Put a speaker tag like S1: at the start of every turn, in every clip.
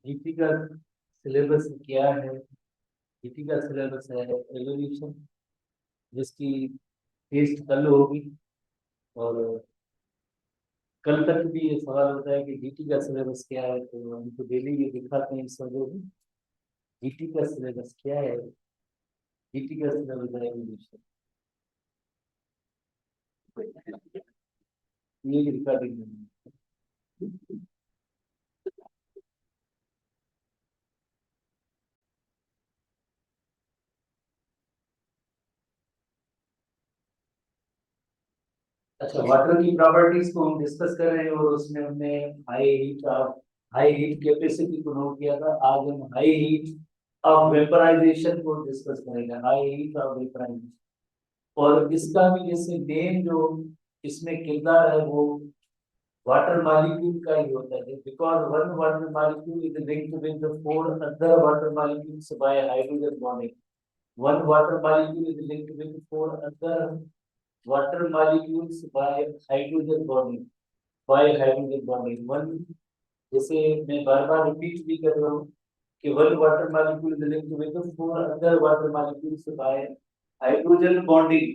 S1: GT का syllabus क्या है? जीटी का सिलेबस है एवोल्यूशन, जिसकी टेस्ट कल होगी। और कल तक भी ये सवाल होता है कि जीटी का सिलेबस क्या है, तो हम तो डेली ये दिखाते हैं इस वजह में। जीटी का सिलेबस क्या है? जीटी का सिलेबस है एवोल्यूशन। ये रिकॉर्डिंग है। अच्छा, वाटर की प्रॉपर्टीज को हम डिस्कस कर रहे हैं और उसमें हमने हाई हीट कैपेसिटी को नोट किया था। आज हम हाई हीट ऑफ वेपराइजेशन को डिस्कस करेंगे। हाई हीट ऑफ वेपराइजेशन, और इसका भी जैसे मेन जो इसमें किरदार है वो वाटर मॉलिक्यूल का ही होता है, because one water molecule is linked with the four other water molecules bye hydrogen bonding. One water molecule is linked with four other water molecules bye hydrogen bonding. Bye hydrogen bonding one, जैसे मैं बार बार repeat भी कर रहा हूँ कि one water molecule is linked with four other water molecules bye hydrogen bonding.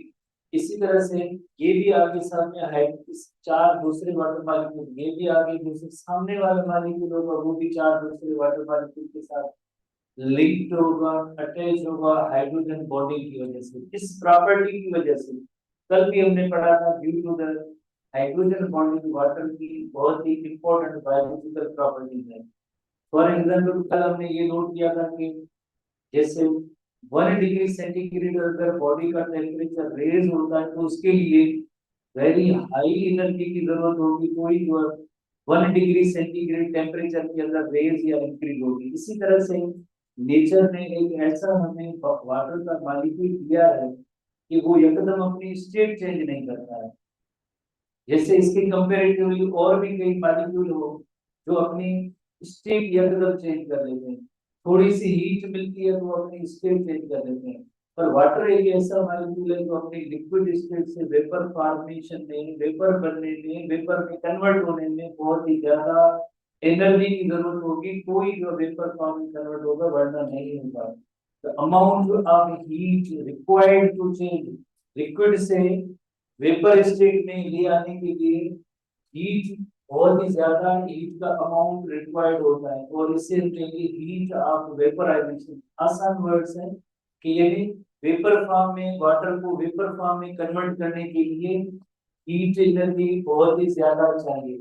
S1: इसी तरह से ये भी आगे सामने है, इस चार दूसरे वाटर मॉलिक्यूल, ये भी आगे दूसरे सामने वाला मॉलिक्यूल होगा, वो भी चार दूसरे वाटर मॉलिक्यूल के साथ लिंक्ड होगा, अटैच होगा हाइड्रोजन बॉन्डिंग की वजह से। इस प्रॉपर्टी की वजह से कल भी हमने पढ़ा था, due to the hydrogen bonding water की बहुत ही इंपॉर्टेंट बायोलॉजिकल प्रॉपर्टीज है। फॉर एग्जाम्पल कल हमने ये नोट किया था कि जैसे 1 डिग्री सेंटीग्रेड अगर बॉडी का टेम्परेचर रेज होता है तो उसके लिए वेरी हाई एनर्जी की जरूरत होगी, कोई जो 1 डिग्री सेंटीग्रेड टेम्परेचर के अंदर रेज या इंक्रीज होगी। इसी तरह से नेचर ने एक ऐसा हमें वाटर का मॉलिक्यूल दिया है कि वो एकदम अपनी स्टेट चेंज नहीं करता है। जैसे इसके कंपेरेटिवली और भी कई मॉलिक्यूल हो जो अपनी स्टेट एकदम चेंज कर लेते हैं, थोड़ी सी हीट मिलती है तो अपनी स्टेट चेंज कर लेते हैं। पर वाटर एक ऐसा मॉलिक्यूल है जो अपनी लिक्विड स्टेट से वेपर फॉर्मेशन में, वेपर बनने में, वेपर में कन्वर्ट होने में बहुत ही ज्यादा एनर्जी की जरूरत होगी, कोई जो वेपर फॉर्म में कन्वर्ट होगा वरना नहीं होगा। The amount of heat required to change liquid से वेपर स्टेट में ले आने के लिए हीट, बहुत ही ज्यादा हीट का अमाउंट रिक्वायर्ड होता है, और इससे चाहिए हीट ऑफ वेपराइजेशन। आसान वर्ड्स है कि यदि वेपर फॉर्म में वाटर को वेपर फॉर्म में कन्वर्ट करने के लिए हीट एनर्जी बहुत ही ज्यादा चाहिए,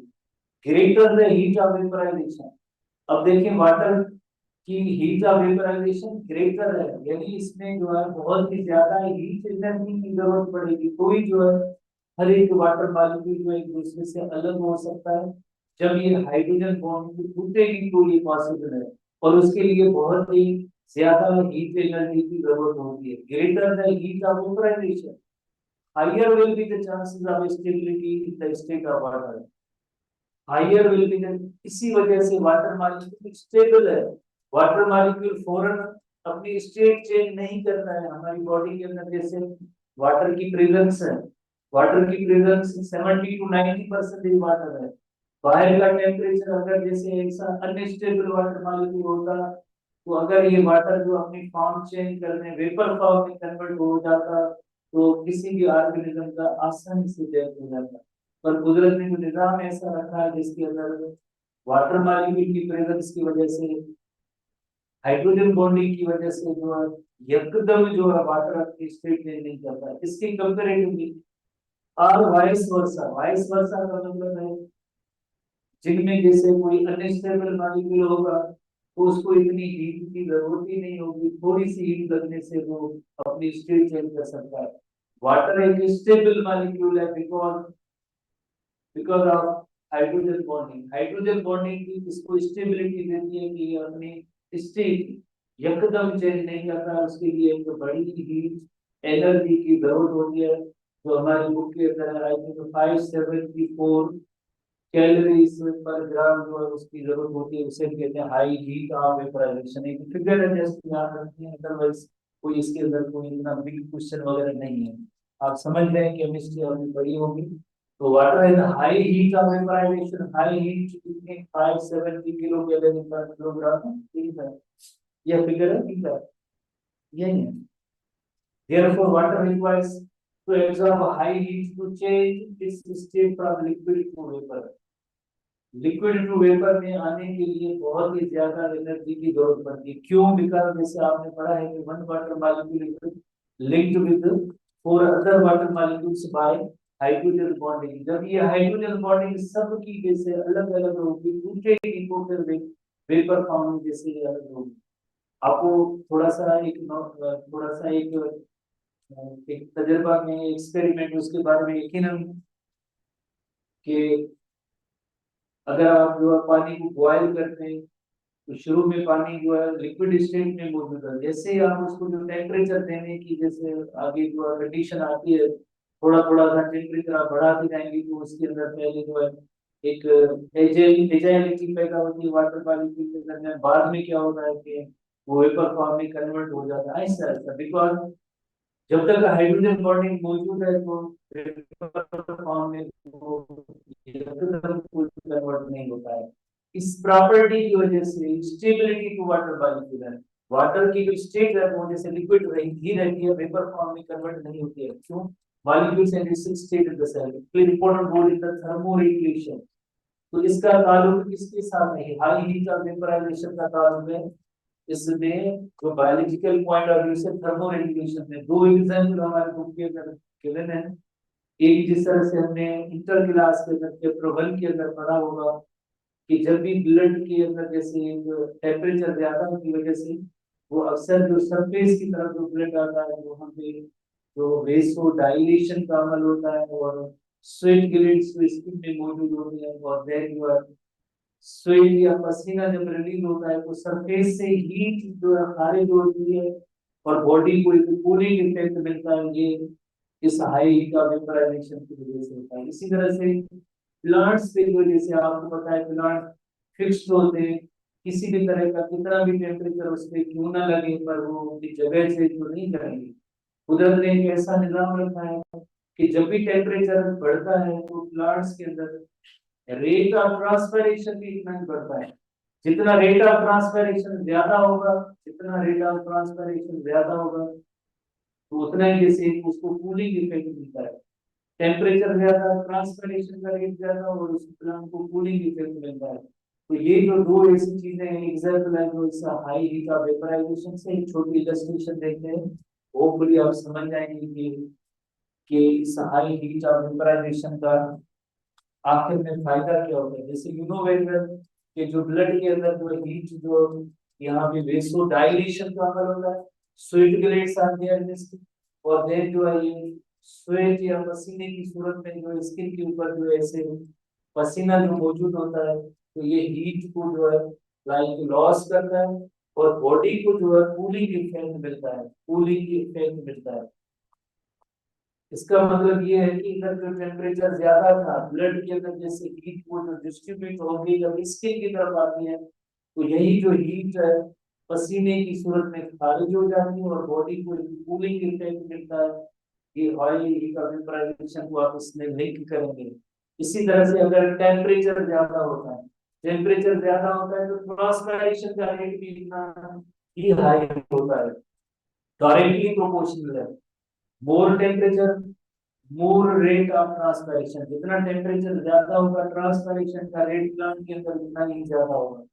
S1: greater the heat of vaporisation. अब देखिए वाटर की हीट ऑफ वेपराइजेशन ग्रेटर है, यानी इसमें जो है बहुत ही ज्यादा हीट एनर्जी की जरूरत पड़ेगी, कोई जो है हर एक वाटर मॉलिक्यूल जो एक दूसरे से अलग हो सकता है। जब ये हाइड्रोजन बॉन्ड टूटेगी तो ये पॉसिबल है, और उसके लिए बहुत ही ज्यादा हीट एनर्जी की जरूरत होती है, greater the heat of vaporisation higher will be the chances of stability in the state of water. Higher will be the, इसी वजह से वाटर मॉलिक्यूल स्टेबल है। वाटर मॉलिक्यूल फौरन अपनी स्टेट चेंज नहीं करता है। हमारी बॉडी के अंदर जैसे वाटर की प्रेजेंस है, वाटर की प्रेजेंस 70 टू 90% वाटर है। बाहर का टेम्परेचर अगर जैसे ऐसा अनस्टेबल वाटर मॉलिक्यूल होता, तो अगर ये वाटर जो अपनी फॉर्म चेंज करने वेपर फॉर्म में कन्वर्ट हो जाता तो किसी भी ऑर्गेनिज्म का आसानी से डेथ हो जाता। पर कुदरत ने जो निजाम ऐसा रखा है जिसके अंदर वाटर मॉलिक्यूल की प्रेजेंस की वजह से हाइड्रोजन बॉन्डिंग की वजह से जो है एकदम जो है वाटर अपनी स्टेट चेंज नहीं करता है, इसके कंपेरेटिवली। और वाइस वर्सा का मतलब है जिनमें जैसे कोई अनस्टेबल मॉलिक्यूल होगा तो उसको इतनी हीट की जरूरत ही नहीं होगी, थोड़ी सी हीट लगने से वो अपनी स्टेट चेंज कर सकता है। वाटर एक स्टेबल मॉलिक्यूल है बिकॉज ऑफ हाइड्रोजन बॉन्डिंग की इसको स्टेबिलिटी देती है कि ये अपनी स्टेट एकदम चेंज नहीं करता, उसके लिए एक बड़ी ही एनर्जी की जरूरत होती है, जो हमारी बुक के अंदर आई थिंक 574 कैलोरीज पर ग्राम जो है उसकी जरूरत होती है, उसे कहते हैं हाई हीट ऑफ वेपराइजेशन। एक फिगर है जस्ट याद रखते हैं, अदरवाइज कोई इसके अंदर कोई इतना बिग क्वेश्चन वगैरह नहीं है, आप समझ रहे हैं केमिस्ट्री आपने पढ़ी होगी। तो water is high heat of vaporisation, high heat कितने 570 किलो कैलोरी पर किलोग्राम, ठीक है, यह फिगर है, ठीक है, यही है। Therefore, water requires to absorb high heat to change its state from liquid to vapor. Liquid to vapour में आने के लिए बहुत ही ज्यादा एनर्जी की जरूरत पड़ती है, क्यों? बिकॉज जैसे आपने पढ़ा है कि one water molecule linked with four other water molecules bye hydrogen bonding. जब ये हाइड्रोजन बॉन्डिंग सबकी जैसे अलग अलग होगी, टूटेगी तो फिर वेपर फॉर्म में जैसे ये अलग होगी। आपको थोड़ा सा एक तजर्बा में एक्सपेरिमेंट उसके बारे में यकीनन कि अगर आप जो है पानी को बॉयल करते हैं तो शुरू में पानी जो है लिक्विड स्टेट में मौजूद है, जैसे ही आप उसको जो टेम्परेचर देने की जैसे आगे जो है कंडीशन आती है, थोड़ा थोड़ा सा टेम्परेचर आप बढ़ाते जाएंगे तो उसके अंदर पहले जो है एक एजाइलिटी पैदा होती है वाटर मॉलिक्यूल के दरमियान, बाद में क्या होता है कि वो वेपर फॉर्म में कन्वर्ट हो जाता है ऐसा ऐसा, बिकॉज जब तक हाइड्रोजन बॉन्डिंग मौजूद है तो फॉर्म में वो कन्वर्ट नहीं होता है। इस प्रॉपर्टी की वजह से स्टेबिलिटी टू वाटर मॉलिक्यूल है, वाटर की जो स्टेट है वो जैसे लिक्विड ही रहती है, वेपर फॉर्म में कन्वर्ट नहीं होती है, क्यों? Molecules in this state in the cell play important role in the thermoregulation. तो इसका ताल्लुक किसके साथ है? हाई हीट और वेपराइजेशन का ताल्लुक है इसमें, जो बायोलॉजिकल पॉइंट ऑफ व्यू से थर्मो रेगुलेशन में। दो एग्जांपल हमारे बुक के अंदर गिवन है, एक जिस तरह से हमने इंटर क्लास के अंदर चैप्टर 1 के अंदर पढ़ा होगा कि जब भी ब्लड के अंदर जैसे टेम्परेचर ज्यादा की वजह से वो अक्सर जो सरफेस की तरफ जो ब्लड आता है वहां पे जो वेसो डायलेशन का अमल होता है और स्वेट ग्लैंड्स जो स्किन में मौजूद होती है, और देन जो है स्वेट या पसीना जब रिलीज होता है तो सरफेस से हीट जो है खारिज होती है और बॉडी को एक कूलिंग इफेक्ट मिलता है, ये इस हाई हीट और वेपराइजेशन की वजह से होता है। इसी तरह से प्लांट्स पे जो जैसे आपको पता है प्लांट फिक्स्ड होते हैं, किसी भी तरह का कितना भी टेम्परेचर उस पे क्यों ना लगे पर वो अपनी जगह से जो नहीं जाएंगे। कुदरत ने एक ऐसा निजाम रखा है कि जब भी टेम्परेचर बढ़ता है तो प्लांट्स के अंदर रेट ऑफ ट्रांसपिरेशन भी इतना ही बढ़ता है। जितना रेट ऑफ ट्रांसपिरेशन ज्यादा होगा, जितना रेट ऑफ ट्रांसपिरेशन ज्यादा होगा तो उतना ही जैसे उसको कूलिंग इफेक्ट मिलता है। टेम्परेचर ज्यादा, ट्रांसपिरेशन का रेट ज्यादा और उस प्लांट को कूलिंग इफेक्ट मिलता है। तो ये जो दो ऐसी चीजें हैं, एग्जाम्पल है जो इस हाई हीट ऑफ वेपराइजेशन से एक छोटी इलस्ट्रेशन देखते हैं, होपफुली आप समझ जाएंगे कि इस हाई हीट ऑफ वेपराइजेशन का आखिर में फायदा क्या होता है। जैसे यू नो वेरी वेल कि जो ब्लड के अंदर जो हीट जो यहाँ पे वेसो डायलेशन का अमल होता है, sweat glands are there in skin, और देन जो है ये स्वेट या पसीने की सूरत में जो स्किन के ऊपर जो ऐसे पसीना जो मौजूद होता है तो ये हीट को जो है लाइक लॉस करता है और बॉडी को जो है कूलिंग इफेक्ट मिलता है, कूलिंग इफेक्ट मिलता है। इसका मतलब ये है कि इधर जो टेम्परेचर ज्यादा था ब्लड के अंदर जैसे हीट वो जो डिस्ट्रीब्यूट होगी जब स्किन की तरफ आती है तो यही जो हीट है पसीने की सूरत में खारिज हो जाती है और बॉडी को कूलिंग इफेक्ट मिलता है। ये हाई हीट ऑफ वेपराइजेशन को आप इसमें लिंक करेंगे। इसी तरह से अगर टेम्परेचर ज्यादा होता है, टेम्परेचर ज्यादा होता है तो ट्रांसपिरेशन का रेट भी इतना ही हाई होता है, डायरेक्टली प्रोपोर्शनल है। More temperature more rate of transpiration, जितना टेम्परेचर ज्यादा होगा ट्रांसपिरेशन का रेट प्लांट के अंदर उतना ही ज्यादा होगा।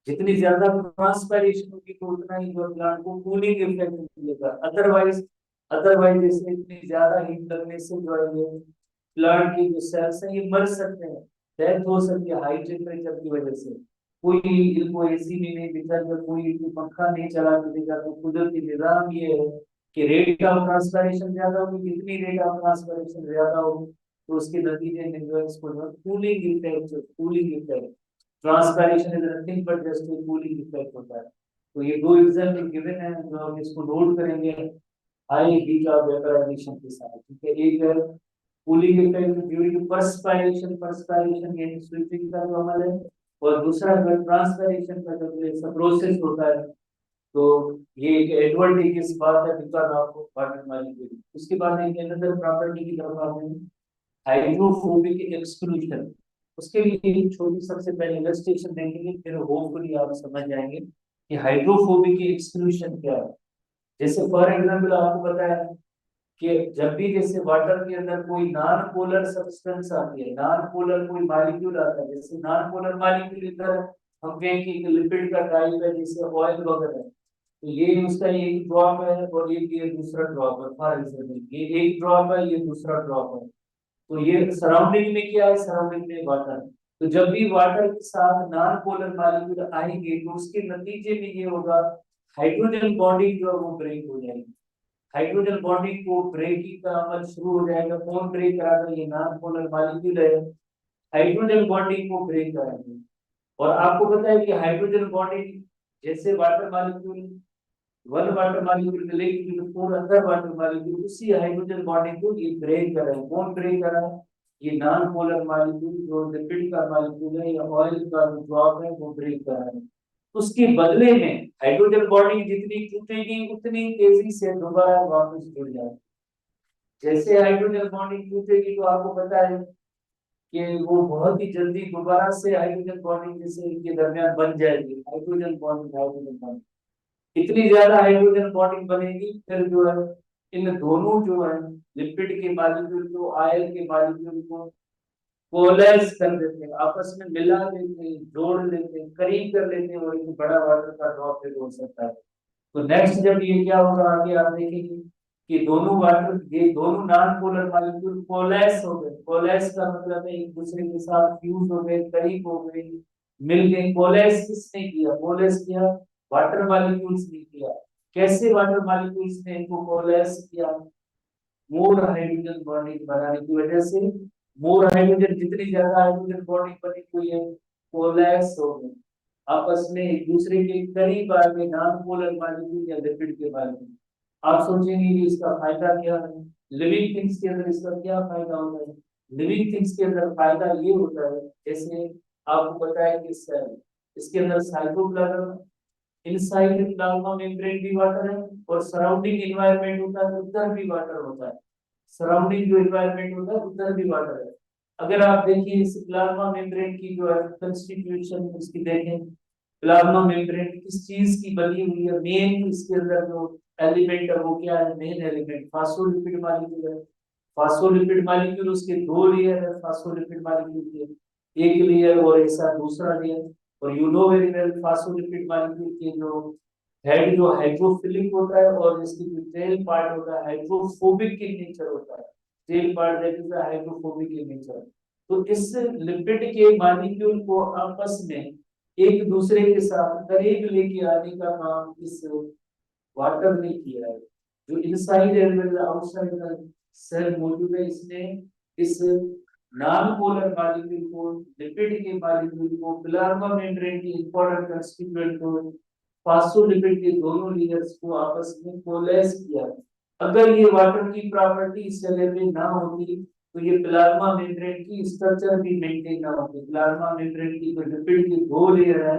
S1: जितनी ज्यादा ट्रांसपायरेशन होगी तो उतना ही जो प्लांट को कूलिंग इफेक्ट मिलेगा। अदरवाइज अदरवाइज जैसे इतनी ज्यादा हीट लगने से जो है ये प्लांट की जो सेल्स है ये मर सकते हैं, डेथ हो सकती है हाई टेम्परेचर की वजह से। कोई इनको एसी में नहीं दिखेगा, कोई इनको पंखा नहीं चला के देगा, तो कुदरती निजाम ये है कि रेट ऑफ ट्रांसपायरेशन ज्यादा होगी। जितनी रेट ऑफ ट्रांसपायरेशन ज्यादा होगी तो उसके नतीजे में जो है इसको cooling effect, cooling effect, transpiration is nothing but just a cooling effect होता है। तो ये दो एग्जांपल गिवन है जो हम इसको नोट करेंगे हाई हीट ऑफ वेपराइजेशन के साथ, ठीक है। एक है कूलिंग इफेक्ट ड्यूरिंग पर्सपायरेशन, पर्सपायरेशन यानी स्वीपिंग का जो अमल है, और दूसरा जो ट्रांसपायरेशन का जो प्रोसेस होता है। तो ये एक एडवांटेजेस बात है बिकॉज ऑफ वाटर मॉलिक्यूल। उसके बाद एक अनदर प्रॉपर्टी की तरफ आते हैं, हाइड्रोफोबिक एक्सक्लूजन। उसके लिए एक छोटी सबसे पहले इलस्ट्रेशन देखेंगे, फिर होपफुली आप समझ जाएंगे कि हाइड्रोफोबिक एक्सक्लूजन क्या है। जैसे फॉर एग्जांपल आपको पता है कि जब भी जैसे वाटर के अंदर कोई नॉन पोलर सब्सटेंस आती है, नॉन पोलर कोई मॉलिक्यूल आता है, जैसे नॉन पोलर मॉलिक्यूल इधर हम कहें कि लिपिड का टाइप है जैसे ऑयल वगैरह, तो ये उसका एक ड्रॉप है और ये दूसरा ड्रॉप है। फॉर एग्जाम्पल ये एक ड्रॉप है, ये दूसरा ड्रॉप है। तो ये सराउंडिंग में क्या है, सराउंडिंग में वाटर। तो जब भी वाटर के साथ नॉन पोलर मॉलिक्यूल आएंगे तो उसके नतीजे में ये होगा हाइड्रोजन बॉन्डिंग जो है वो ब्रेक हो जाएगी। हाइड्रोजन बॉन्डिंग को ब्रेकिंग का अमल शुरू हो जाएगा। कौन ब्रेक कराता है, ये नॉन पोलर मॉलिक्यूल है, हाइड्रोजन बॉन्डिंग को ब्रेक कराएंगे। और आपको पता है कि हाइड्रोजन बॉन्डिंग जैसे water molecule, one water molecule मिलेगी तो फोर अदर वाटर मॉलिक्यूल उसी हाइड्रोजन बॉन्डिंग को ये ब्रेक कर रहे हैं। कौन ब्रेक कर रहा है, ये नॉन पोलर मॉलिक्यूल जो लिपिड का मॉलिक्यूल है या ऑयल का जो ड्रॉप है वो ब्रेक कर रहा है। उसके बदले में हाइड्रोजन बॉन्डिंग जितनी टूटेगी उतनी तेजी से दोबारा वापस जुड़ जाएगी। जैसे हाइड्रोजन बॉन्डिंग टूटेगी तो आपको पता है कि वो बहुत ही जल्दी दोबारा से हाइड्रोजन बॉन्डिंग जैसे इनके दरमियान बन जाएगी। हाइड्रोजन बॉन्डिंग, हाइड्रोजन बॉन्डिंग इतनी ज्यादा हाइड्रोजन बॉन्डिंग बनेगी फिर जो है इन दोनों जो है लिपिड के मॉलिक्यूल को ऑयल के मॉलिक्यूल को कोलेस कर देते हैं, आपस में मिला देते हैं, जोड़ लेते हैं, करीब कर लेते हैं और एक बड़ा वाटर का ड्रॉप फिर हो सकता है। तो नेक्स्ट जब ये क्या होगा आगे आप देखेंगे कि दोनों वाटर, ये दोनों नॉन पोलर मॉलिक्यूल कोलेस हो गए। कोलेस का मतलब है एक दूसरे के साथ फ्यूज हो गए, करीब हो गए, मिल गए। कोलेस किसने किया, कोलेस किया वाटर मॉलिक्यूल्स ने किया। कैसे वाटर मॉलिक्यूल्स ने इनको कोलेस किया, मोर हाइड्रोजन बॉन्डिंग बनाने की वजह से। मोर हाइड्रोजन, जितनी ज्यादा हाइड्रोजन बॉन्डिंग बनी हुई है कोलेस हो गए, आपस में एक दूसरे के करीब आ गए, नॉन पोलर मॉलिक्यूल या लिपिड के मॉलिक्यूल। आप सोचेंगे कि इसका फायदा क्या है, लिविंग थिंग्स के अंदर इसका क्या फायदा होता है। लिविंग थिंग्स के अंदर फायदा ये होता है, जैसे आपको पता है कि इसके अंदर साइटोप्लाज्म, इनसाइड प्लाज्मा मेम्ब्रेन भी वाटर है, और सराउंडिंग एनवायरनमेंट होता है उधर भी वाटर होता है। सराउंडिंग जो एनवायरनमेंट होता है उधर भी वाटर है। अगर आप देखिए इस प्लाज्मा मेम्ब्रेन की जो है कंस्टिट्यूशन इसकी देखें, प्लाज्मा मेम्ब्रेन किस चीज की बनी हुई है, मेन इसके अंदर जो एलिमेंट है वो क्या है, मेन एलिमेंट फास्फोलिपिड मॉलिक्यूल है। फास्फोलिपिड मॉलिक्यूल उसके दो लेयर है फास्फोलिपिड मॉलिक्यूल के, एक लेयर और ऐसा दूसरा लेयर। और you know very well phospholipid molecule के जो हेड जो हाइड्रोफिलिक होता है और इसकी जो टेल पार्ट होता है हाइड्रोफोबिक in नेचर होता है। Tail part that is hydrophobic in nature. तो इस लिपिड के मॉलिक्यूल को आपस में एक दूसरे के साथ करीब लेके आने का काम इस वाटर ने किया है। जो inside as well outside the cell मौजूद है, इसने इस नॉन पोलर मॉलिक्यूल को, लिपिड के मॉलिक्यूल को, प्लाज्मा मेम्ब्रेन के इंपॉर्टेंट कंस्टिट्यूएंट को, फास्फोलिपिड के दोनों लेयर्स को आपस में कोलेस किया। अगर ये वाटर की प्रॉपर्टी इस जगह पे ना होती तो ये प्लाज्मा मेम्ब्रेन की स्ट्रक्चर भी मेंटेन ना होती। प्लाज्मा मेम्ब्रेन की जो लिपिड की दो लेयर है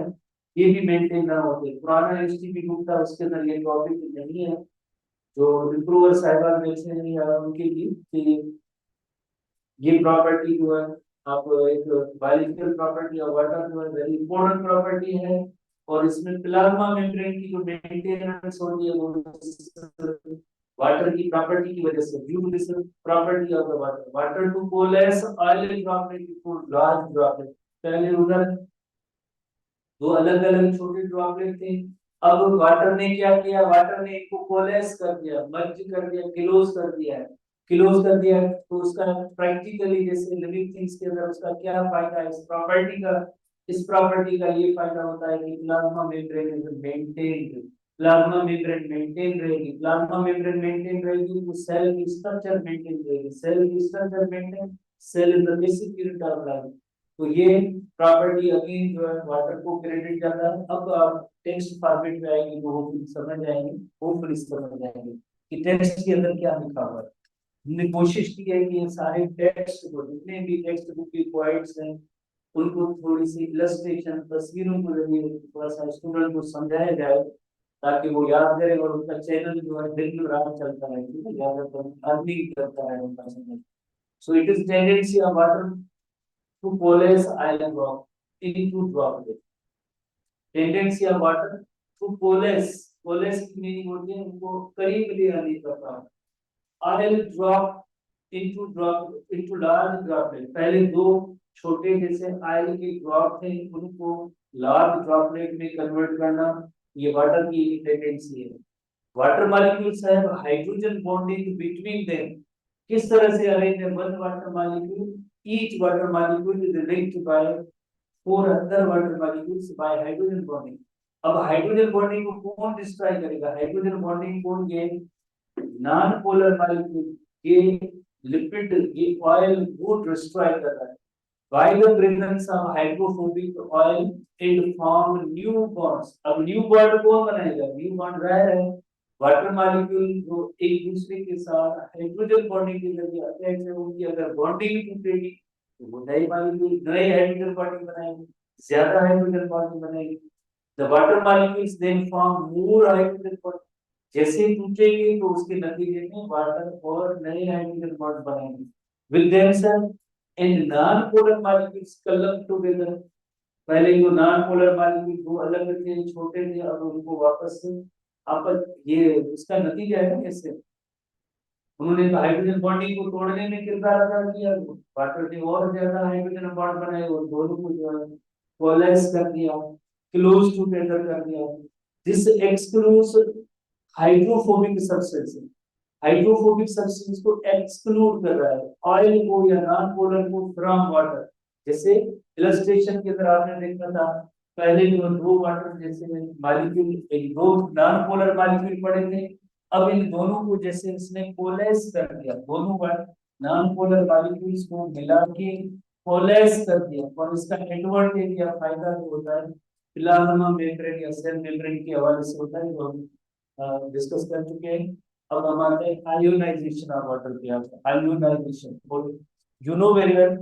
S1: ये भी मेंटेन ना होते। पुराना एसटीपी बुक था उसके अंदर ये टॉपिक नहीं है, जो रिप्रूवर साहिबान में से नहीं आ उनके लिए कि ये प्रॉपर्टी जो है आप एक बायोलॉजिकल प्रॉपर्टी और वाटर जो है वेरी इंपॉर्टेंट प्रॉपर्टी है। और इसमें प्लाज्मा मेम्ब्रेन की जो मेंटेनेंस होती है वो वाटर की प्रॉपर्टी की वजह से, due to this property of the water, water to coalesce oil droplet to large droplet. पहले उधर दो अलग अलग छोटे ड्रॉपलेट थे। अब वाटर ने क्या किया, वाटर ने इनको कोलेस कर दिया, मर्ज कर दिया, क्लोज कर दिया है। क्लोज कर दिया तो उसका प्रैक्टिकली जैसे लिविंग थिंग्स के अंदर उसका क्या फायदा है, इस प्रॉपर्टी का ये फायदा होता है कि plasma membrane is maintained. Plasma membrane maintain रहेगी, प्लाज्मा मेम्ब्रेन मेंटेन रहेगी तो सेल की स्ट्रक्चर मेंटेन रहेगी, सेल की structure maintain, cell is the basic unit of life. तो ये प्रॉपर्टी अगेन जो है वाटर को क्रेडिट जाता है। अब आप टेक्स्ट फॉर्मेट में आएंगे तो होपफुली समझ आएंगे, होपफुली समझ आएंगे कि टेक्स्ट के अंदर क्या लिखा हुआ है। हमने कोशिश की है कि ये सारे टेक्स्ट को, जितने भी टेक्स्ट बुक की पॉइंट्स हैं, उनको थोड़ी सी इलस्ट्रेशन तस्वीरों के जरिए थोड़ा सा स्टूडेंट को समझाया जाए ताकि वो याद करे और उनका चैनल जो है दिन रात चलता रहे, ठीक है, ज्यादातर अर्निंग करता रहे उनका channel. So it is tendency of water to coalesce iron rock into droplet. Tendency of water to coalesce की मीनिंग होती है उनको करीब ले आने का काम। Iron drop into large droplet। पहले दो छोटे जैसे आयल के ड्रॉप थे उनको लार्ज ड्रॉपलेट में कन्वर्ट करना, ये वाटर की टेंडेंसी है। Water molecules have hydrogen bonding between them. किस तरह से अरेंज है, one water molecule, each water molecule is linked by four other water molecules bye hydrogen bonding. अब हाइड्रोजन बॉन्डिंग को कौन डिस्ट्रॉय करेगा, हाइड्रोजन बॉन्डिंग कौन, ये नॉन पोलर मॉलिक्यूल, ये लिपिड, ये ऑयल वो डिस्ट्रॉय कर रहा है। By the presence of hydrophobic oil, it formed new bonds। अब new bond कौन बनाएगा, new bond रह रहे हैं वाटर मॉलिक्यूल जो एक दूसरे के साथ हाइड्रोजन बॉन्डिंग के जरिए अटैच है, उनकी अगर बॉन्डिंग टूटेगी तो वो नए मॉलिक्यूल नए हाइड्रोजन बॉन्डिंग बनाएंगे, ज्यादा हाइड्रोजन बॉन्डिंग बनाएंगे। The water molecules then form more hydrogen bond। जैसे टूटेंगे तो उसके नतीजे में वाटर और नए हाइड्रोजन बॉन्ड बनेंगे with themselves and non-polar molecules clump together। पहले जो नॉन पोलर मॉलिक्यूल दो अलग थे, छोटे थे, अब उनको वापस से आपस, ये इसका नतीजा है ना कैसे उन्होंने तो हाइड्रोजन बॉन्डिंग को तोड़ने में किरदार अदा किया, वाटर ने और ज्यादा हाइड्रोजन बॉन्ड बनाए और दोनों को जो है कोलाइज कर दिया, क्लोज टुगेदर कर दिया। This excludes hydrophobic substance, hydrophobic substance को एक्सक्लूड कर रहा है ऑयल को या नॉन पोलर को फ्रॉम वाटर। जैसे इलस्ट्रेशन के अंदर आपने देखा था पहले जो दो वाटर जैसे मॉलिक्यूल, एक दो नॉन पोलर मॉलिक्यूल पड़े थे, अब इन दोनों को जैसे इसने कोलेस कर दिया, दोनों नॉन पोलर मॉलिक्यूल्स को मिला के कोलेस कर दिया। और इसका एडवांटेज या फायदा जो होता है प्लाज्मा मेम्ब्रेन या सेल मेम्ब्रेन के हवाले से होता है, जो हम डिस्कस कर चुके हैं। अब हम आते हैं आयोनाइजेशन ऑफ वाटर पे। आयोनाइजेशन, और you know very well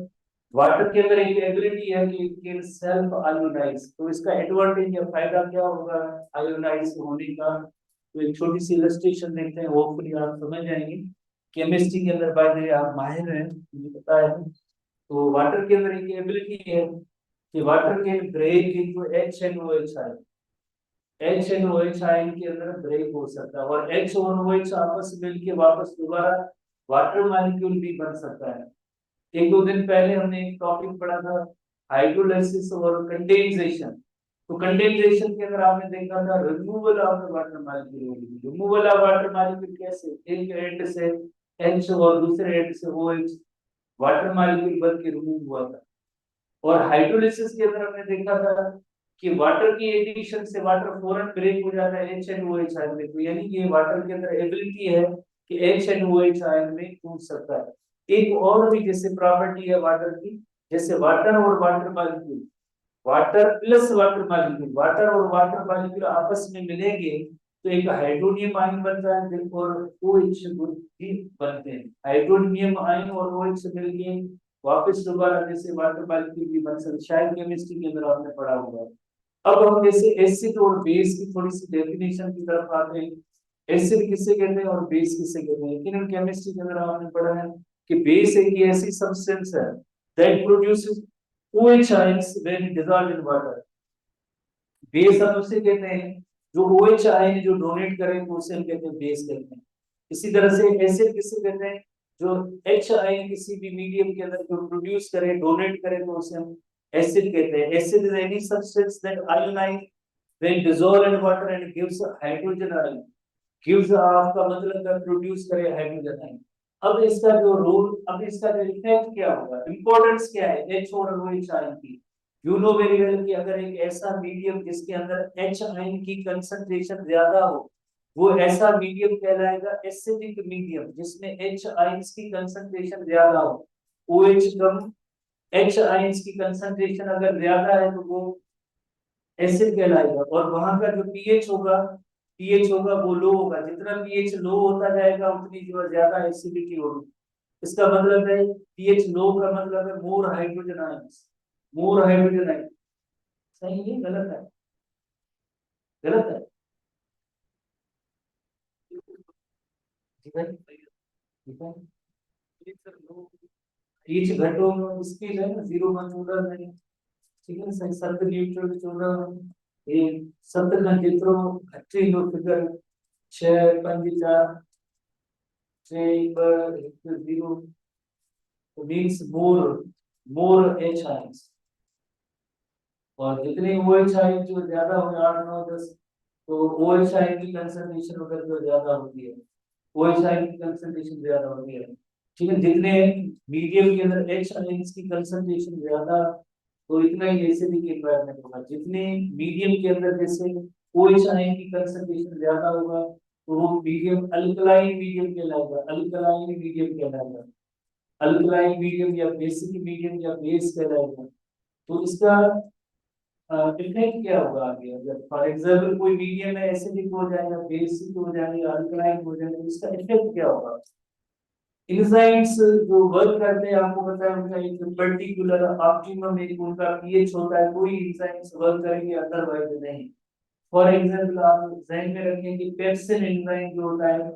S1: water के अंदर एक एबिलिटी है कि इट कैन सेल्फ आयोनाइज। तो इसका एडवांटेज या फायदा क्या होगा आयोनाइज होने का, तो एक छोटी सी इलस्ट्रेशन देखते हैं, होपफुली आप समझ जाएंगे। केमिस्ट्री के अंदर बाय द वे आप माहिर हैं, मुझे पता है। तो वाटर के अंदर एक एबिलिटी है कि water can break into HNOH ion. HNOH ion के अंदर ब्रेक हो सकता है और H और OH आपस में मिलके वापस दोबारा वाटर मॉलिक्यूल भी बन सकता है। एक दो दिन पहले हमने एक टॉपिक पढ़ा था हाइड्रोलाइसिस और कंडेंसेशन। तो कंडेंसेशन के अंदर आपने देखा था removal of the water molecule. Removal of water molecule कैसे, एक एंड से H और दूसरे एंड से OH वाटर मॉलिक्यूल बन के रिमूव हुआ था। और हाइड्रोलिसिस के अंदर हमने देखा था कि वाटर की एडिशन से वाटर फौरन ब्रेक हो जाता है HNOH आयन में। तो यानी ये वाटर के अंदर एबिलिटी है कि HNOH आयन में टूट सकता है। एक और भी जैसे प्रॉपर्टी है वाटर की, जैसे वाटर और water molecule, water plus water molecule, water और वाटर मॉलिक्यूल आपस में मिलेंगे तो एक हाइड्रोनियम आयन बनता है और OH भी बनते हैं। हाइड्रोनियम आयन और OH मिलके वापस दोबारा जैसे वाटर मॉलिक्यूल भी बन सकते, शायद केमिस्ट्री के अंदर आपने पढ़ा होगा। अब हम जैसे एसिड और बेस की थोड़ी सी डेफिनेशन की तरफ आते हैं। एसिड किसे कहते हैं और बेस किसे कहते हैं, लेकिन केमिस्ट्री के अंदर आपने पढ़ा है कि बेस एक ऐसी सब्सटेंस है that produces OH ions when dissolved in water। Base हम उसे कहते हैं जो OH आयन जो डोनेट करे तो उसे हम कहते हैं बेस कहते हैं। इसी तरह से एसिड किसे कहते हैं, जो H आयन किसी भी मीडियम के अंदर जो प्रोड्यूस करे डोनेट करे तो उसे हम एसिड कहते हैं। Acid is any substance that ionise when dissolve in water and gives hydrogen ion, gives आपका मतलब है प्रोड्यूस करे हाइड्रोजन आयन। अब इसका जो रोल, अब इसका जो इफेक्ट क्या होगा, इंपॉर्टेंस क्या है एच और OH आयन की। यू नो वेरी वेल कि अगर एक ऐसा मीडियम जिसके अंदर एच आयन की कंसंट्रेशन ज्यादा हो, वो ऐसा मीडियम कहलाएगा एसिडिक मीडियम, जिसमें एच आयंस की कंसंट्रेशन ज्यादा हो, OH कम, एच आयंस की कंसंट्रेशन अगर ज्यादा है तो वो एसिड कहलाएगा। और वहां का जो पीएच होगा वो लो होगा। जितना पीएच लो होता जाएगा उतनी जो है ज्यादा एसिडिटी होगी। इसका मतलब है पीएच लो का मतलब है more hydrogen ions, more hydrogen ions. सही है गलत है? गलत है? ठीक है, ठीक है। पीएच घटो स्केल है ना, 0 1 चूड़ा नहीं, ठीक है सही। सत्य न्यूट्रल चूड़ा ये सत्य का जित्रो घटी लो फिगर 6 5 4 6 पर 0 मींस मोर एच आयंस। और जितने OH आयन जो ज्यादा हो 8 9 10, तो OH आयन की कंसंट्रेशन अगर जो ज्यादा होती है, OH आयन की कंसंट्रेशन ज्यादा होती है, ठीक है। जितने मीडियम के अंदर H आयंस की कंसंट्रेशन ज्यादा, तो इतना ही एसिडिक एनवायरनमेंट होगा। जितने मीडियम के अंदर जैसे OH आयन की कंसंट्रेशन ज्यादा होगा, तो वो मीडियम अल्कलाइन मीडियम कहलाएगा, अल्कलाइन मीडियम कहलाएगा, अल्कलाइन मीडियम या बेसिक मीडियम या बेस कहलाएगा। तो इसका इफेक्ट क्या होगा आगे, अगर फॉर एग्जांपल कोई मीडियम है एसिडिक हो जाएगा, बेसिक हो जाएगा, अल्कलाइन हो जाएगा, तो इसका इफेक्ट क्या होगा। एंजाइम्स जो वर्क करते हैं, आपको पता है उनका एक पर्टिकुलर ऑप्टिमम एक उनका पीएच होता है, कोई एंजाइम्स वर्क करेंगे अदरवाइज नहीं। फॉर एग्जांपल आप ध्यान में रखें कि पेप्सिन एंजाइम जो होता है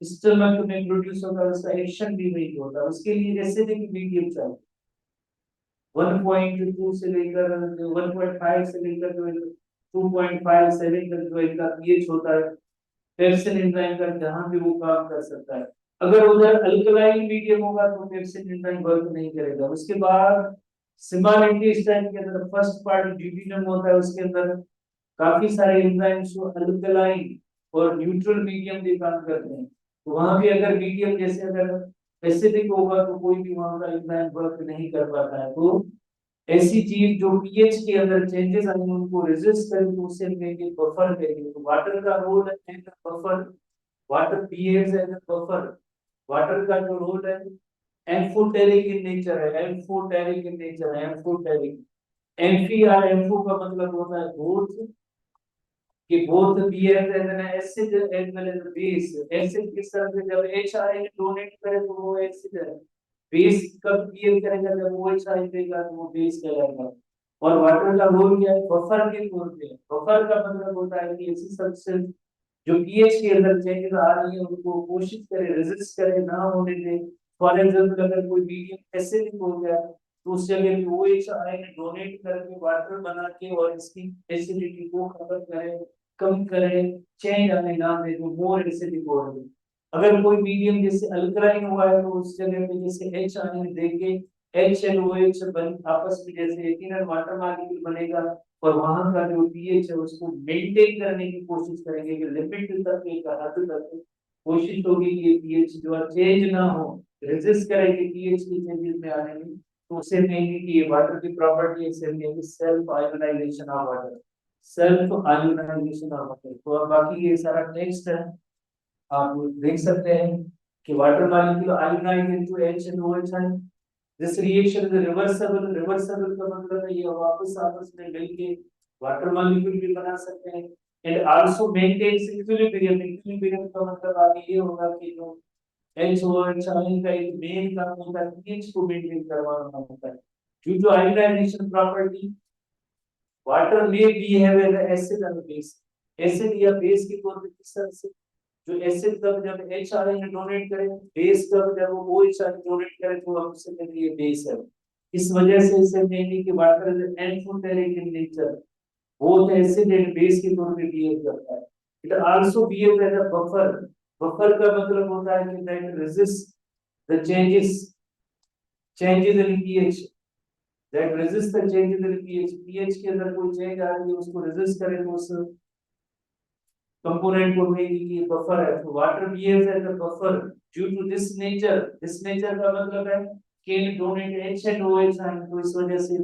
S1: स्टमक में प्रोड्यूस होता है, उसका एक्शन भी वही होता है, उसके लिए एसिडिक मीडियम चाहिए। 1.2 से लेकर 1.5 से लेकर जो 2.57 तक जो इनका पीएच होता है, पेप्सिन एंजाइम का जहां भी वो काम कर सकता है। अगर उधर अल्कलाइन मीडियम होगा तो पेप्सिन एंजाइम वर्क नहीं करेगा। उसके बाद सिम्बालिटी स्टैंड के अंदर फर्स्ट पार्ट ड्यूटीनम होता है, उसके अंदर काफी सारे एंजाइम्स जो अल्कलाइन और न्यूट्रल मीडियम भी काम करते हैं। तो वहां भी अगर मीडियम जैसे अगर एसिडिक होगा तो कोई भी वहां का एंजाइम वर्क नहीं कर पाता है। तो ऐसी चीज जो पीएच के अंदर चेंजेस आए उनको रेजिस्ट करेंगे, उससे लेके बफर करेंगे। तो वाटर का रोल है as a buffer, water pH as a buffer. Water का जो रोल है एम्फोटेरिक इन नेचर है, एम्फोटेरिक इन नेचर है, एम्फोटेरिक। एम्फी और एम्फो का मतलब होता है बोथ, कि both pH as an acid as well as a base। acid किस तरह से, जब H आयन डोनेट करे तो वो acid है। बेस कब pH करेगा, जब वो OH आयन देगा तो वो बेस कहलाएगा। और वाटर का रोल क्या है, बफर के तौर पे। बफर का मतलब होता है कि ऐसी सब्सटेंस जो पीएच के अंदर चेंजेस आ रही है उनको कोशिश करे, रेजिस्ट करे, ना होने दे। फॉर एग्जांपल अगर कोई मीडियम एसिडिक हो गया तो उस जगह पे OH आयन डोनेट करके वाटर बना के और इसकी एसिडिटी को खत्म करे, कम करे, चेंज आने ना दे, तो मोर एसिडिक हो रही है। अगर कोई मीडियम जैसे अल्कलाइन हुआ है तो उस जगह पे जैसे H आयन देके HNOH बन आपस में जैसे एथिनल वाटर मॉलिक्यूल बनेगा, और वहां का जो पीएच है उसको मेंटेन करने की कोशिश करेंगे कि लिमिट तक एक हद तक कोशिश होगी कि ये पीएच जो है चेंज ना हो, रेजिस्ट करेंगे पीएच की चेंजेस में आने में। तो उससे कहेंगे कि ये वाटर की प्रॉपर्टी है, इससे self ionisation of water, self ionisation of water. तो अब बाकी ये सारा टेक्स्ट है, आप देख सकते हैं कि water molecule ionise into HNOH है। This reaction is reversible. Reversible का मतलब है ये वापस आपस में मिलके वाटर मॉलिक्यूल भी बना सकते हैं, and also maintains equilibrium. Equilibrium का मतलब आगे ये होगा कि जो HOH आयन का एक मेन काम होता है पीएच को मेंटेन करवाना होता है। Due to ionisation property water में बिहेव एज एसिड और बेस। एसिड या बेस के तौर पे किस तरह से, जो एसिड तब जब H आयन डोनेट करे, बेस तब जब वो OH आयन डोनेट करे, तो हम उसे कहेंगे ये बेस है। इस वजह से इसे कहेंगे कि water is amphoteric in nature, both acid and base के तौर पे बिहेव करता है। It also behave as a buffer. Buffer का मतलब होता है कि that resist the changes in pH. That resist the change in the pH, pH के अंदर कोई चेंज आ रही है उसको रेजिस्ट करे तो उस कंपोनेंट को कहेगी कि ये बफर है। तो water behaves as a buffer due to this nature का मतलब है can donate H and OH ion, तो इस वजह से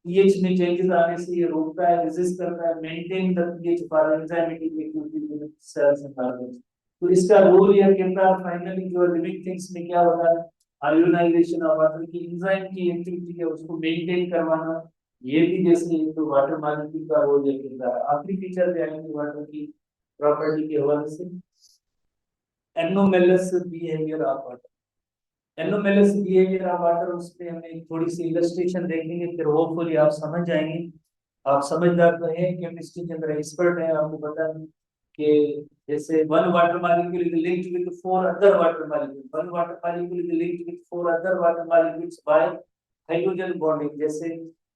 S1: pH में चेंजेस आने से ये रोकता है, रेजिस्ट करता है, maintain the pH for enzymatic activity in cells and organs. तो इसका रोल यह कहता है फाइनली जो लिविंग थिंग्स में क्या होता है, आयोनाइजेशन ऑफ वाटर की एंजाइम की एक्टिविटी है उसको मेंटेन करवाना, ये भी जैसे तो वाटर मॉलिक्यूल का रोल है कहता है। आखिरी फीचर पे आएंगे वाटर की प्रॉपर्टी के हवाले से, anomalous behaviour of water. Anomalous behaviour of water, उस पे हमें एक थोड़ी सी इलस्ट्रेशन देखेंगे, फिर होपफुली आप समझ जाएंगे। आप समझदार तो हैं, केमिस्ट्री के अंदर एक्सपर्ट हैं, आपको पता है कि जैसे one water molecule is linked with four other water molecule, one water molecule is linked with four other water molecules bye hydrogen bonding. जैसे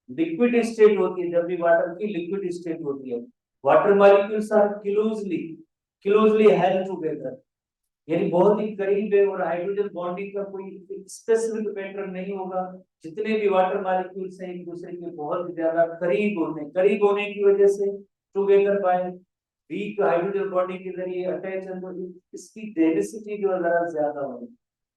S1: लिक्विड स्टेट होती है, जब भी वाटर की लिक्विड स्टेट होती है, water molecules are closely held together, यानी बहुत ही करीब है, और हाइड्रोजन बॉन्डिंग का कोई स्पेसिफिक पैटर्न नहीं होगा। जितने भी वाटर मॉलिक्यूल्स हैं एक दूसरे के बहुत ज्यादा करीब होते हैं, करीब होने की वजह से together by weak hydrogen bonding के जरिए अटैच है, तो इसकी डेंसिटी जो है जरा ज्यादा होगी।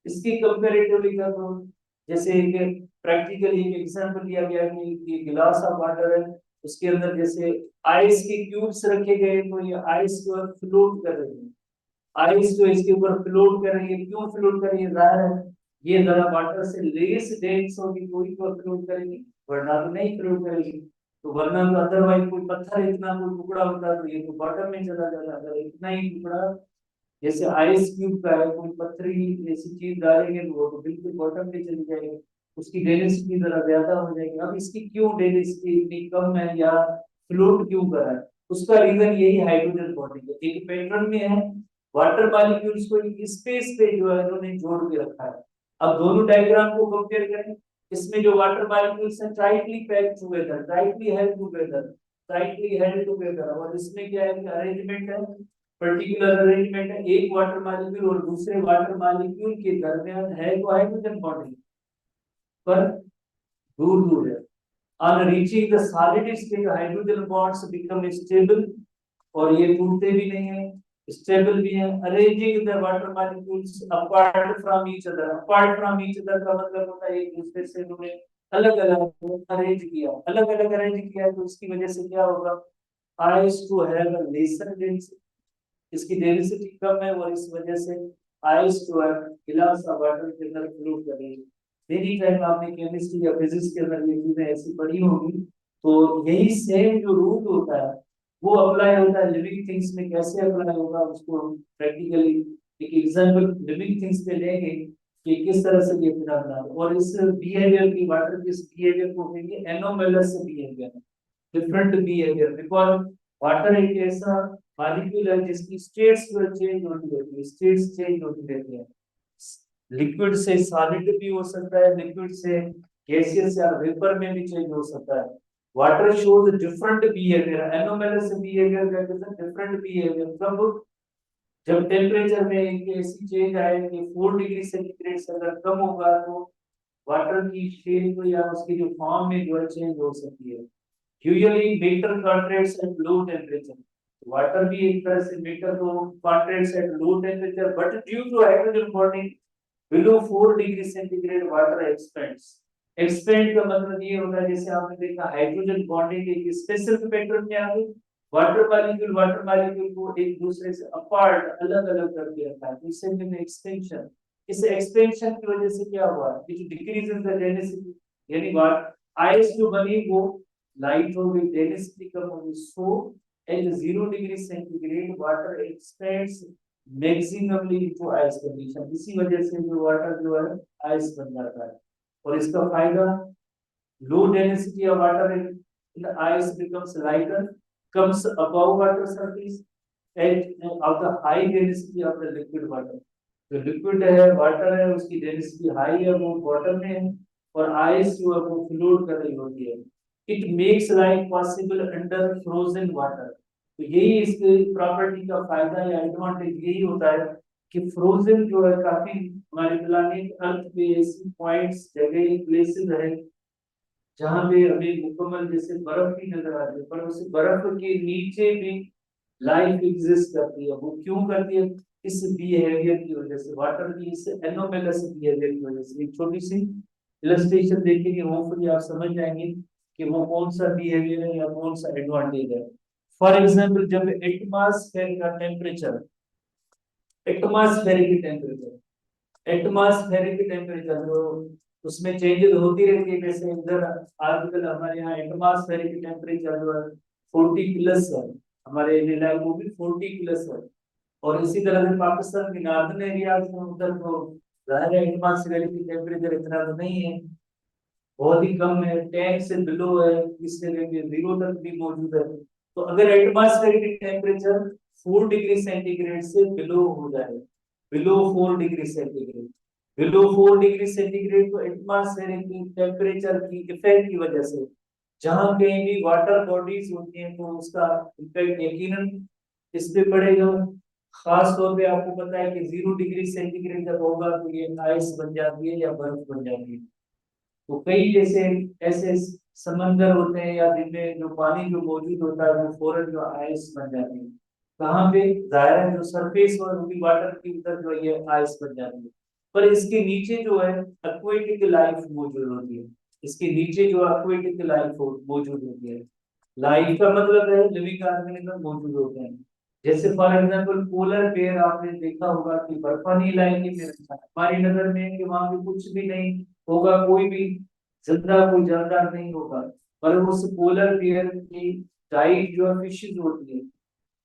S1: इसकी कंपैरेटिवली जब जैसे एक प्रैक्टिकली एक एग्जांपल लिया गया कि ये गिलास ऑफ वाटर है, उसके अंदर जैसे आइस के क्यूब्स रखे गए, तो ये आइस जो है फ्लोट कर रही है, आइस जो इसके ऊपर फ्लोट कर रही है, क्यों फ्लोट कर रही है, जाहिर है ये जरा वाटर से लेस डेंस होगी, कोई तो फ्लोट करेगी, वरना तो नहीं फ्लोट करेगी। तो वरना तो अदरवाइज कोई पत्थर इतना कोई टुकड़ा होता तो ये तो बॉटम में चला जाता, अगर इतना ही टुकड़ा जैसे आइस क्यूब का है, कोई पत्थरी ऐसी चीज डालेंगे तो वो तो बिल्कुल बॉटम में चली जाएगी, उसकी डेंसिटी जरा ज्यादा हो जाएगी। अब इसकी क्यों डेंसिटी इतनी कम है या फ्लोट क्यों कर रहा है, उसका रीजन यही हाइड्रोजन बॉन्डिंग है, एक पैटर्न में है, वाटर मॉलिक्यूल्स को स्पेस पे जो है इन्होंने जोड़ के रखा है। अब दोनों डायग्राम को कंपेयर करें, इसमें जो वाटर मॉलिक्यूल्स हैं tightly packed together, tightly held together, और इसमें क्या है कि अरेंजमेंट है, पर्टिकुलर अरेंजमेंट है, एक वाटर मॉलिक्यूल और दूसरे वाटर मॉलिक्यूल के दरमियान है तो हाइड्रोजन बॉन्डिंग, पर दूर दूर है। On reaching the solid state, hydrogen bonds become stable, और ये टूटते भी नहीं है, स्टेबल भी है। Arranging the water molecules apart from each other, apart from each other का मतलब होता है एक दूसरे से उन्होंने अलग अलग अरेंज किया, अलग अलग अरेंज किया, तो उसकी वजह से क्या होगा, ice to have a lesser density, इसकी डेंसिटी कम है, और इस वजह से आइस जो है गिलास ऑफ वाटर के अंदर फ्लोट करेगी। एनी टाइम आपने केमिस्ट्री या फिजिक्स के अंदर ये चीजें ऐसी पढ़ी होंगी, तो यही सेम जो रूल होता है वो अप्लाई होता है लिविंग थिंग्स में। कैसे अप्लाई होगा उसको हम प्रैक्टिकली एक एग्जांपल लिविंग थिंग्स पे लेंगे कि किस तरह से ये फिनोमेना, और इस बिहेवियर की वाटर की बिहेवियर को कहेंगे anomalous behaviour, different behaviour, because water एक ऐसा मॉलिक्यूल है जिसकी स्टेट्स जो चेंज होती रहती है, स्टेट्स चेंज होती रहती है, लिक्विड से सॉलिड भी हो सकता है, लिक्विड से गैसियस या वेपर में भी चेंज हो सकता है। Water shows different behaviour, anomalous behaviour का डिफरेंट बिहेवियर कब, जब टेम्परेचर में एक ऐसी चेंज आए कि 4 डिग्री सेंटीग्रेड से अगर कम होगा तो वाटर की शेप या उसकी जो फॉर्म में जो है चेंज हो सकती है। Usually matter contracts at low temperature, water भी एक तरह से मीटर को contracts at low temperature, but due to hydrogen bonding below 4 degree centigrade water expands. Expand का मतलब ये होता है जैसे आपने देखा हाइड्रोजन बॉन्डिंग एक स्पेसिफिक पैटर्न में आ गई, वाटर मॉलिक्यूल को एक दूसरे से अपार्ट अलग अलग करके रखा है, तो इससे में एक्सपेंशन, इस एक्सपेंशन की वजह से क्या हुआ, it decrease in the density, यानी व्हाट आइस जो बनी वो लाइट हो गई, डेंसिटी कम हो गई, so at 0 degree centigrade water expands maximumly into ice condition, इसी वजह से जो वाटर जो है आइस बन जाता है। और इसका फायदा, low density of water in the ice becomes lighter, comes above water surface, and of the high density of the liquid water, जो लिक्विड है वाटर है उसकी डेंसिटी हाई है, वो बॉटम में है, और आइस जो है वो फ्लोट कर रही होती है। It makes life possible under frozen water, तो यही इसके प्रॉपर्टी का फायदा या एडवांटेज यही होता है कि फ्रोजन जो है काफी हमारे प्लानिट अर्थ पे ऐसी पॉइंट्स जगह प्लेसेस है जहाँ पे हमें मुकम्मल जैसे बर्फ ही नजर आती है, पर उस बर्फ के नीचे भी लाइफ एग्जिस्ट करती है। वो क्यों करती है? इस बिहेवियर की वजह से, वाटर की इस एनोमेलस बिहेवियर की वजह से। एक छोटी सी इलस्ट्रेशन देखेंगे, होपफुली आप समझ जाएंगे कि वो कौन सा बिहेवियर है या कौन सा एडवांटेज है। फॉर एग्जाम्पल, जब एटमॉस्फेयर का temperature, atmospheric temperature atmospheric temperature जो उसमें चेंजेस होती रहती है, जैसे इधर आजकल हमारे यहाँ एटमॉस्फेरिक टेम्परेचर जो है 40 प्लस है, हमारे एरिया वो भी 40 प्लस है। और इसी तरह से पाकिस्तान के नॉर्दर्न एरिया में उधर तो जाहिर है एटमॉस्फेरिक टेम्परेचर इतना तो नहीं है, बहुत ही कम है, 10 से बिलो है, इससे लेके 0 तक भी मौजूद है। तो अगर एटमॉस्फेरिक टेम्परेचर 4 डिग्री सेंटीग्रेड से बिलो हो जाए, below 4 degree centigrade, below 4 degree centigrade, तो एटमॉस्फेरिक टेम्परेचर की इफेक्ट की वजह से जहां कहीं भी वाटर बॉडीज होती हैं तो उसका इफेक्ट यकीनन इस पे पड़ेगा। खास तौर पे आपको पता है कि 0 डिग्री सेंटीग्रेड जब होगा तो ये आइस बन जाती है या बर्फ बन जाती है। तो कई जैसे ऐसे समंदर होते हैं या जिनमें जो पानी जो मौजूद होता है वो फौरन जो आइस बन जाती है। कहाँ पे? जाहिर है जो सरफेस और होगी वाटर की उधर जो ये आइस बन जाती है। पर इसके नीचे जो है एक्वेटिक लाइफ मौजूद होती है। इसके नीचे जो एक्वेटिक लाइफ मौजूद होती है। लाइफ का मतलब है लिविंग ऑर्गेनिज्म मौजूद होते हैं। जैसे फॉर एग्जांपल पोलर बेयर आपने देखा होगा कि बर्फानी इलाके में रहता है, हमारी नजर में है कि वहां पे कुछ भी नहीं होगा, कोई भी जिंदा कोई जानदार नहीं होगा। पर उस पोलर बियर की डाइट जो है फिशेज होती है,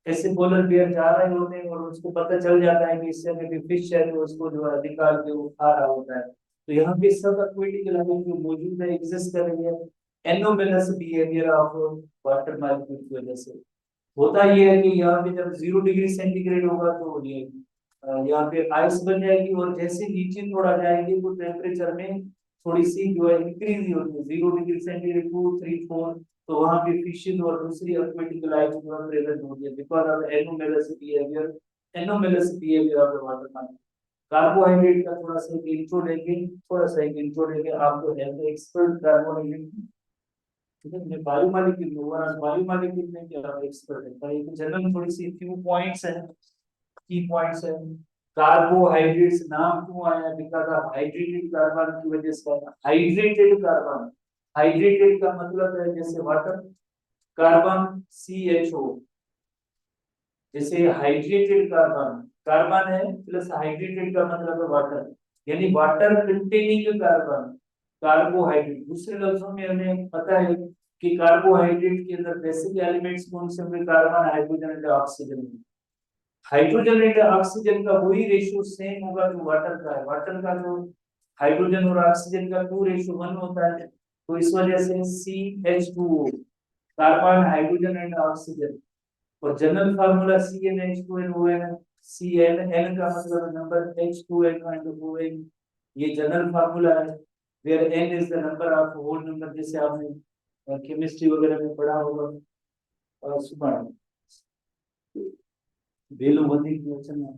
S1: ऐसे पोलर बियर जा रहे होते हैं और उसको पता चल जाता है कि इससे में भी फिश है, तो उसको जो है निकाल के वो खा रहा होता है। तो यहाँ पे सब एक्वेटिक लाइफ जो मौजूद है, एग्जिस्ट कर रही है, anomalous behaviour of water molecule की वजह से। होता ये है कि यहाँ पे जब 0 डिग्री सेंटीग्रेड होगा तो ये यहाँ पे आइस बन जाएगी, और जैसे नीचे थोड़ा जाएगी तो टेम्परेचर में थोड़ी सी जो है इंक्रीज ही होती है, 0 डिग्री सेंटीग्रेड 2 3 4। तो वहां पे फिशिंग और दूसरी एक्वेटिक लाइफ जो है प्रेजेंट होती है because of anomalous behaviour, anomalous behaviour of the water. Carbohydrate का थोड़ा सा इंट्रो लेंगे, थोड़ा सा एक इंट्रो लेंगे, आप तो है एक्सपर्ट कार्बोहाइड्रेट। ठीक है, मैं बायो मॉलिक्यूल में ओवरऑल बायो मॉलिक्यूल में क्या एक्सपर्ट है, पर एक जनरल थोड़ी सी फ्यू पॉइंट्स हैं, की पॉइंट्स हैं। कार्बोहाइड्रेट्स नाम क्यों आया? बिकॉज ऑफ हाइड्रेटेड कार्बन की वजह से। हाइड्रेटेड कार्बन, हाइड्रेटेड का मतलब है जैसे वाटर, कार्बन CHO, जैसे हाइड्रेटेड कार्बन, कार्बन है प्लस हाइड्रेटेड का मतलब है वाटर, यानी वाटर कंटेनिंग कार्बन, कार्बोहाइड्रेट। दूसरे लफ्जों में हमें पता है कि कार्बोहाइड्रेट के अंदर बेसिक एलिमेंट्स कौन से होंगे? Carbon, hydrogen and oxygen. Hydrogen and oxygen का वही रेशियो सेम होगा जो वाटर का है। वाटर का जो हाइड्रोजन और ऑक्सीजन का 2:1 होता है, तो इस वजह से CH2O, carbon hydrogen and oxygen. और जनरल फार्मूला CnH2nOn, CnN का मतलब नंबर, H2n एंड ON, ये जनरल फार्मूला है, where n is the number of whole number, जैसे आपने केमिस्ट्री वगैरह में पढ़ा होगा। सुबह बेलो वधी क्वेश्चन है।